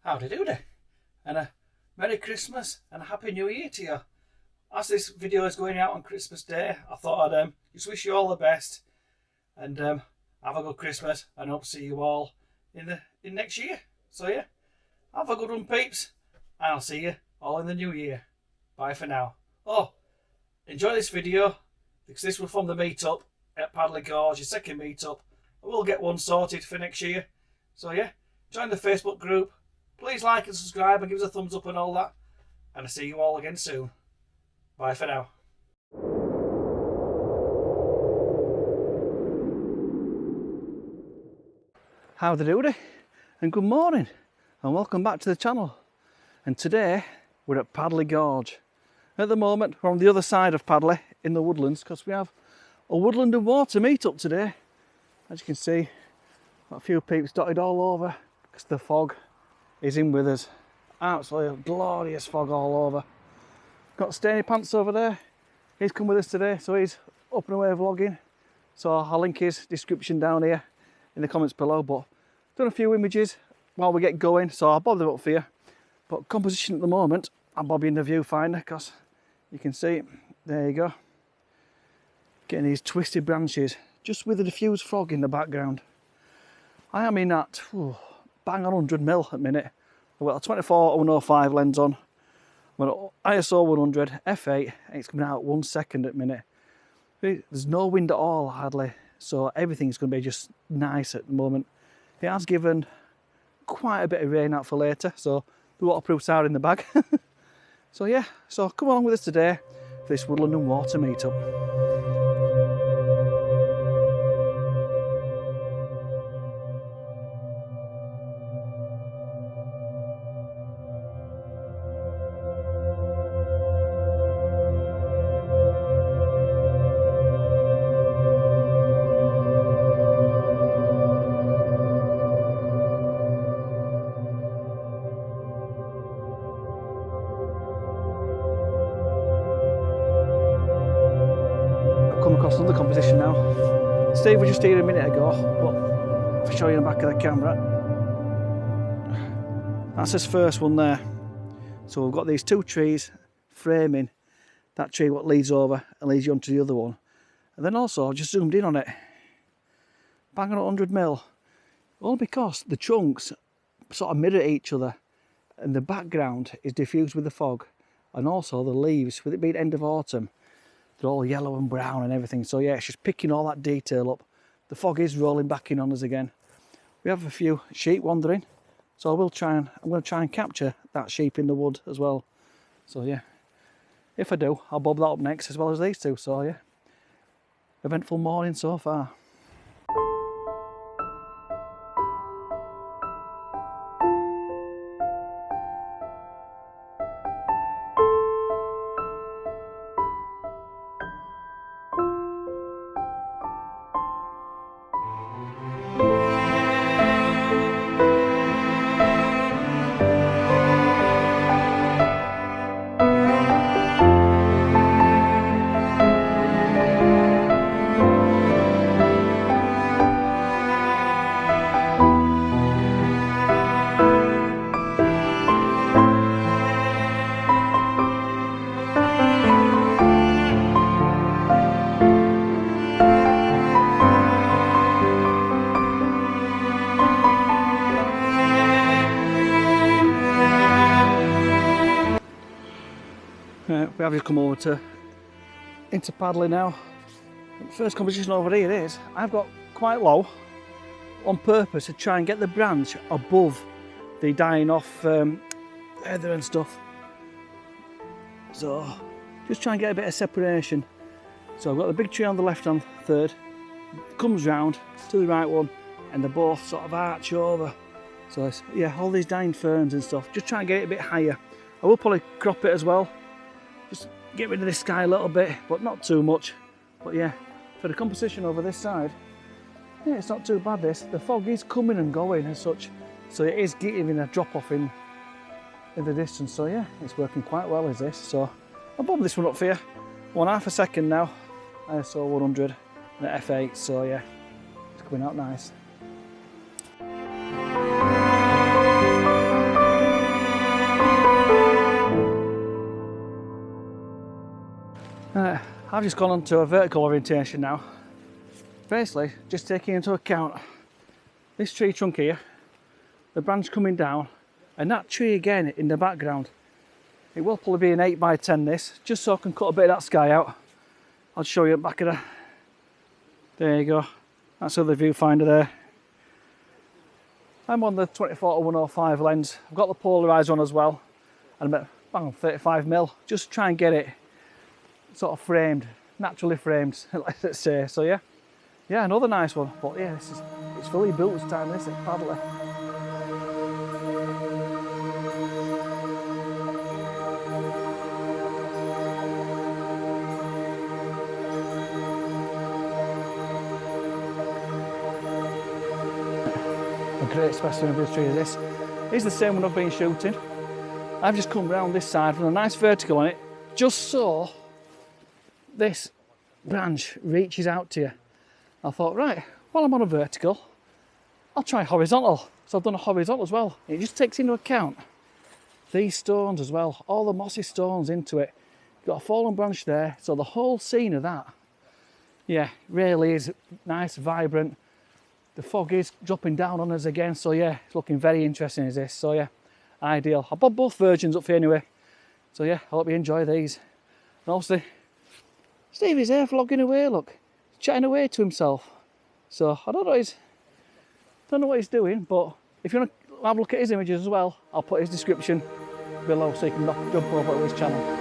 Howdy Doody, and a Merry Christmas and a Happy New Year to you. As this video is going out on Christmas Day, I thought I'd just wish you all the best and have a good Christmas, and hope to see you all in next year. So yeah, have a good one, peeps, and I'll see you all in the new year. Bye for now. Oh, enjoy this video, because this was from the meetup at Padley Gorge, your second meetup. We'll get one sorted for next year. So yeah, join the Facebook group. Please like and subscribe and give us a thumbs up and all that. And I'll see you all again soon. Bye for now. Howdy Doody, and good morning, and welcome back to the channel. And today we're at Padley Gorge. At the moment we're on the other side of Padley in the woodlands, because we have a woodland and water meetup today. As you can see, got a few peeps dotted all over because the fog is in with us. Absolutely glorious fog all over. Got Stainy Pants over there. He's come with us today, so he's up and away vlogging. So I'll link his description down here in the comments below. But done a few images while we get going, so I'll bob them up for you. But composition at the moment, I'm bobbing the viewfinder because you can see, there you go. Getting these twisted branches, just with a diffused fog in the background. I am in that bang on 100mm at the minute. I've got a 24-105 lens on. I'm on ISO 100 f8, and it's coming out 1 second at the minute. There's no wind at all hardly, so everything's going to be just nice at the moment. It has given quite a bit of rain out for later, so the waterproof's out in the bag. So yeah, so come along with us today for this woodland and water meetup. Come across another composition now. Steve was just here a minute ago, but I'll show you in the back of the camera. That's his first one there. So we've got these two trees framing that tree what leads over and leads you onto the other one. And then also I've just zoomed in on it. Bang on 100mm. All because the trunks sort of mirror each other and the background is diffused with the fog, and also the leaves, with it being end of autumn, they're all yellow and brown and everything. So yeah, it's just picking all that detail up. The fog is rolling back in on us again. We have a few sheep wandering, so I'm going to try and capture that sheep in the wood as well. So yeah, if I do, I'll bob that up next as well as these two. So yeah, eventful morning so far. We have just come over into Padley now. First composition over here is, I've got quite low on purpose to try and get the branch above the dying off heather and stuff. So just try and get a bit of separation. So I've got the big tree on the left hand third, comes round to the right one, and they both sort of arch over. So it's, yeah, all these dying ferns and stuff, just try and get it a bit higher. I will probably crop it as well. Just get rid of this sky a little bit, but not too much. But yeah, for the composition over this side, yeah, it's not too bad this. The fog is coming and going and such, so it is giving a drop off in the distance. So yeah, it's working quite well as this. So I'll bob this one up for you. 1/2 a second now. ISO 100 and at f8, so yeah, it's coming out nice. I've just gone on to a vertical orientation now. Basically, just taking into account this tree trunk here, the branch coming down, and that tree again in the background. It will probably be an 8x10 this, just so I can cut a bit of that sky out. I'll show you at the back of the... There you go. That's the viewfinder there. I'm on the 24-105 lens. I've got the polarised one as well, and I'm at 35mm. Just try and get it sort of framed, naturally framed, let's say. So yeah, another nice one. But yeah, it's fully built this time, isn't it, Padley? A great specimen of this tree is this. It's the same one I've been shooting. I've just come round this side with a nice vertical on it, just so this branch reaches out to you. I thought, right, while I'm on a vertical, I'll try horizontal. So I've done a horizontal as well. It just takes into account these stones as well, all the mossy stones into it. You've got a fallen branch there, so the whole scene of that, yeah, really is nice, vibrant. The fog is dropping down on us again, so yeah, it's looking very interesting is this. So yeah, ideal. I bought both versions up for you anyway. So yeah, I hope you enjoy these. And obviously, Stevie's there vlogging away, look, chatting away to himself. So I don't know what he's doing, but if you want to have a look at his images as well, I'll put his description below so you can jump over to his channel.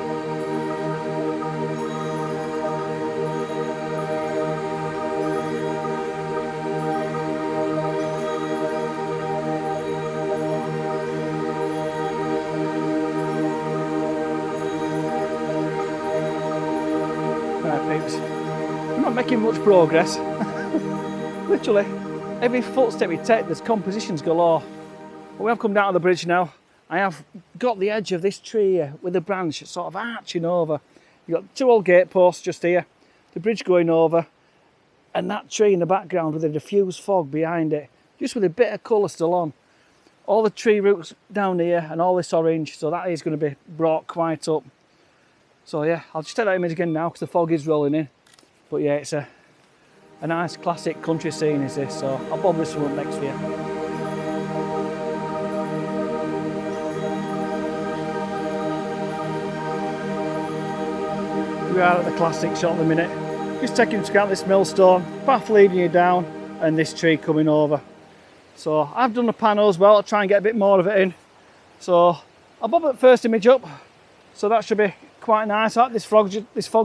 Right, peeps, I'm not making much progress. Literally, every footstep we take, there's compositions galore. But we have come down to the bridge now. I have got the edge of this tree here with the branch sort of arching over. You've got two old gate posts just here, the bridge going over, and that tree in the background with a diffused fog behind it, just with a bit of colour still on. All the tree roots down here and all this orange, so that is going to be brought quite up. So yeah, I'll just take that image again now because the fog is rolling in. But yeah, it's a nice classic country scene is this, so I'll bob this one up next for you. We are at the classic shot at the minute. Just taking into account this millstone, path leading you down, and this tree coming over. So I've done the panel as well, I'll try and get a bit more of it in. So I'll bob that first image up, so that should be quite nice. This fog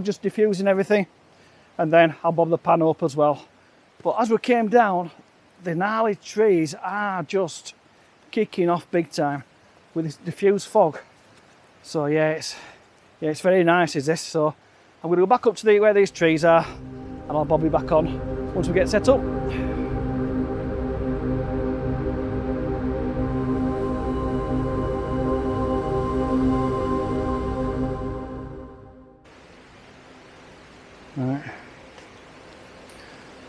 just diffusing everything. And then I'll bob the panel up as well. But as we came down, the gnarly trees are just kicking off big time with this diffused fog. So yeah, it's very nice is this. So I'm going to go back up to where these trees are, and I'll bob you back on once we get set up. Right.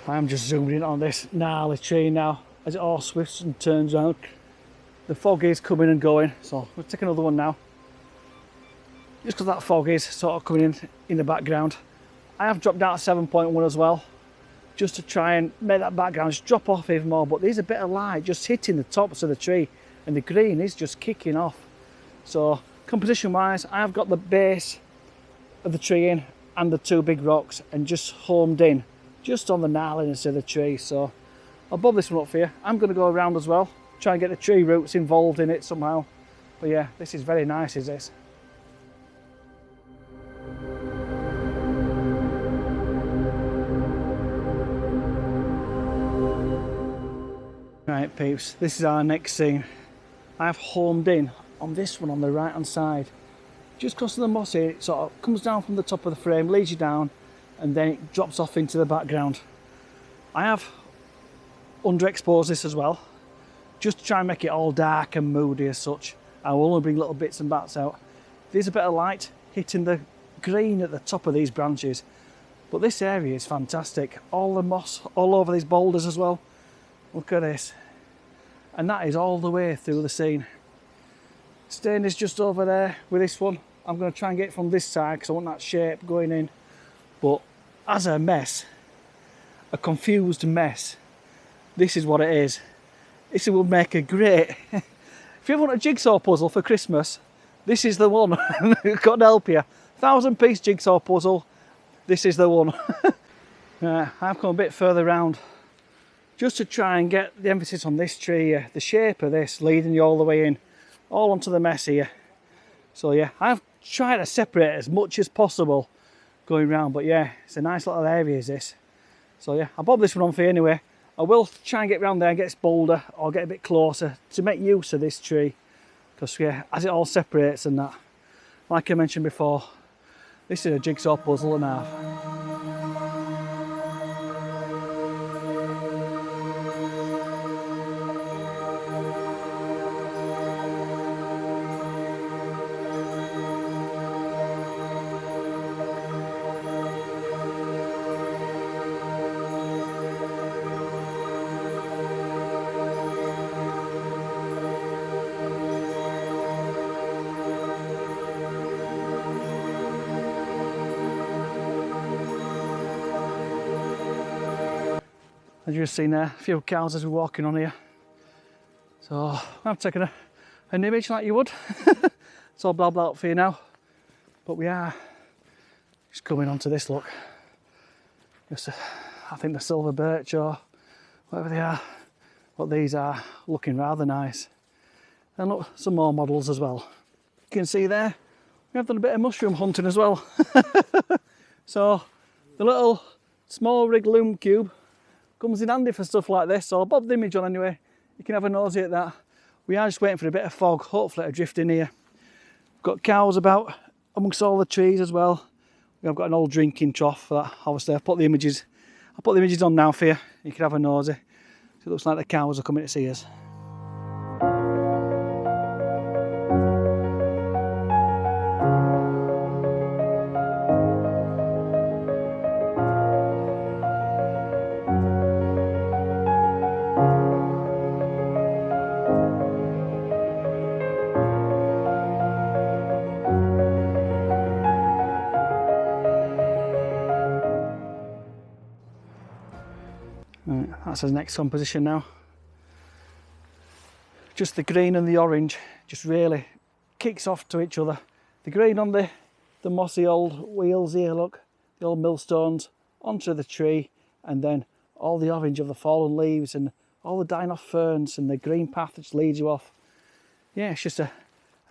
I'm just zooming in on this gnarly tree now as it all swifts and turns around. The fog is coming and going, so we'll take another one now. Just because that fog is sort of coming in the background. I have dropped down to 7.1 as well, just to try and make that background just drop off even more, but there's a bit of light just hitting the tops of the tree and the green is just kicking off. So composition wise, I have got the base of the tree in and the two big rocks and just homed in just on the gnarliness of the tree. So I'll bob this one up for you. I'm going to go around as well, try and get the tree roots involved in it somehow. But yeah, this is very nice is this. Right peeps, this is our next scene. I've homed in on this one on the right hand side. Just because of the mossy, it sort of comes down from the top of the frame, leads you down, and then it drops off into the background. I have underexposed this as well, just to try and make it all dark and moody as such. I will only bring little bits and bats out. There's a bit of light hitting the green at the top of these branches, but this area is fantastic. All the moss all over these boulders as well. Look at this. And that is all the way through the scene. Stain is just over there with this one. I'm going to try and get it from this side because I want that shape going in. but as a mess, a confused mess, this is what it is. This will make a great, if you want a jigsaw puzzle for Christmas, this is the one. God help you. 1,000-piece jigsaw puzzle, this is the one. I've come a bit further round just to try and get the emphasis on this tree here, the shape of this leading you all the way in, all onto the mess here. So yeah, I've tried to separate as much as possible going round, but yeah, it's a nice little area is this. So yeah, I'll bob this one on for you anyway. I will try and get round there and get this boulder or get a bit closer to make use of this tree, because yeah, as it all separates and that, like I mentioned before, this is a jigsaw puzzle and a half. As you've seen there, a few cows as we're walking on here. So I've taken an image like you would. It's all blabbed out for you now. But we are just coming onto this, look. Just, I think the silver birch or whatever they are. What these are, looking rather nice. And look, some more models as well. You can see there, we have done a bit of mushroom hunting as well. So the little small rig loom cube comes in handy for stuff like this, so I'll bob the image on anyway. You can have a nosy at that. We are just waiting for a bit of fog, hopefully to drift in here. We've got cows about amongst all the trees as well. We've got an old drinking trough for that. Obviously, I'll put the images on now for you. You can have a nosy. So it looks like the cows are coming to see us. Right, that's the next composition now. Just the green and the orange just really kicks off to each other. The green on the mossy old wheels here, look, the old millstones onto the tree, and then all the orange of the fallen leaves and all the dying off ferns and the green path which leads you off. Yeah, it's just a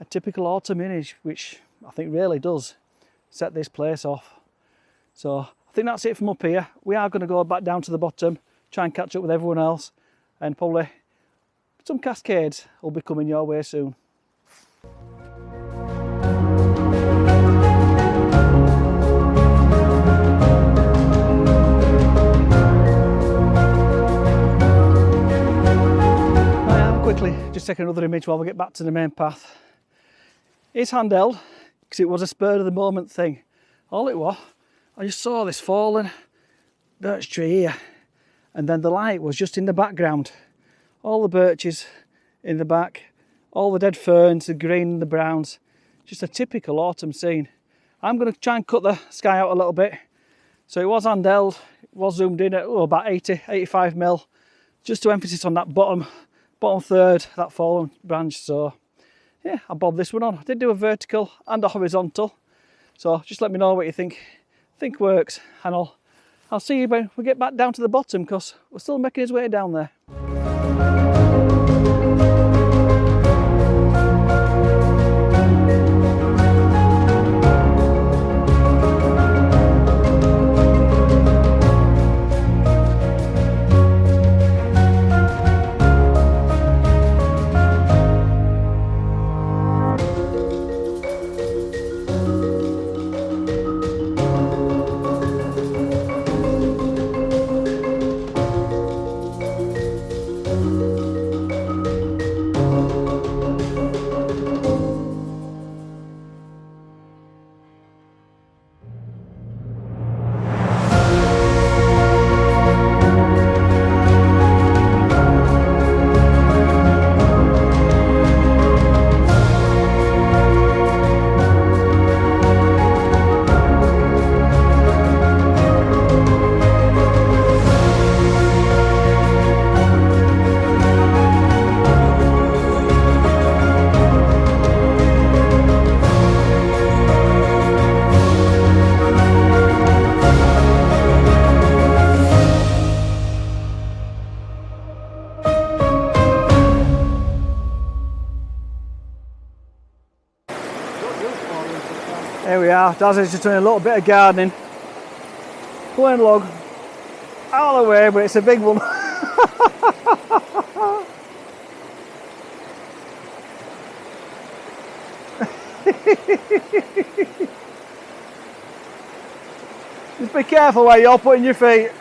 typical autumn image, which I think really does set this place off. So I think that's it from up here. We are going to go back down to the bottom, try and catch up with everyone else, and probably some Cascades will be coming your way soon. Quickly, just take another image while we get back to the main path. It's handheld because it was a spur of the moment thing. All it was, I just saw this fallen birch tree here, and then the light was just in the background. All the birches in the back, all the dead ferns, the green and the browns. Just a typical autumn scene. I'm going to try and cut the sky out a little bit. So it was handheld, it was zoomed in at about 85 mil, just to emphasis on that bottom third, that fallen branch. So yeah, I bobbed this one on. I did do a vertical and a horizontal. So just let me know what you think works, and I'll see you when we get back down to the bottom, because we're still making his way down there. Here we are, Daz is just doing a little bit of gardening. Pulling a log out of the way, but it's a big one. Just be careful where you're putting your feet.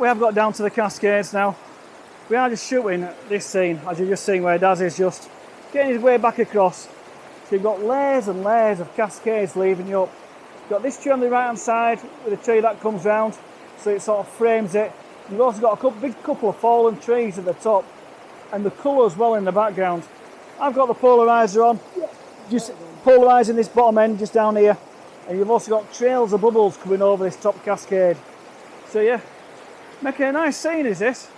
We have got down to the Cascades now. We are just shooting this scene, as you've just seen, where Daz is just getting his way back across. So you've got layers and layers of Cascades leaving you up. You've got this tree on the right hand side with a tree that comes round, so it sort of frames it. You've also got a big couple of fallen trees at the top, and the colour as well in the background. I've got the polarizer on, just polarising this bottom end just down here, and you've also got trails of bubbles coming over this top cascade. So yeah, making a nice scene is this.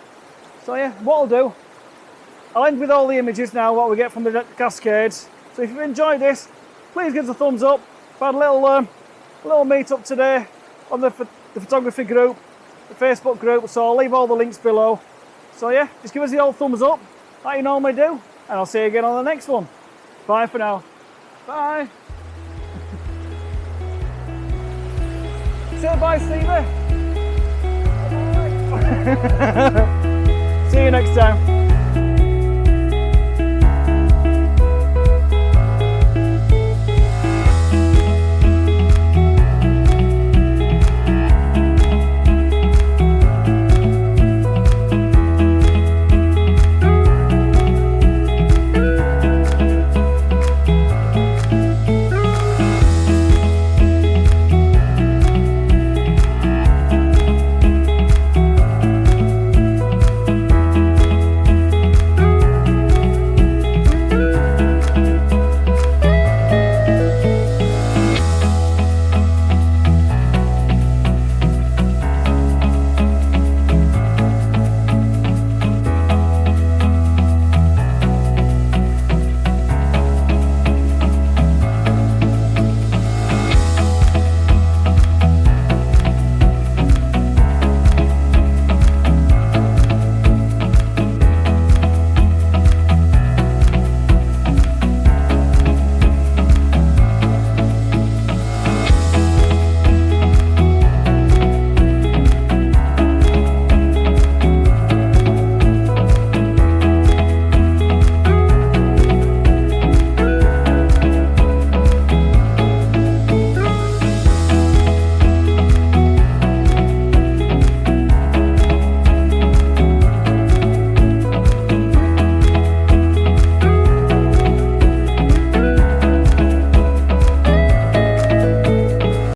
So yeah, what I'll do, I'll end with all the images now, what we get from the Cascades. So if you've enjoyed this, please give us a thumbs up. I've had a little meet up today on the photography group, the Facebook group, so I'll leave all the links below. So yeah, just give us the old thumbs up, like you normally do, and I'll see you again on the next one. Bye for now. Bye. Say bye, Stevie. See you next time.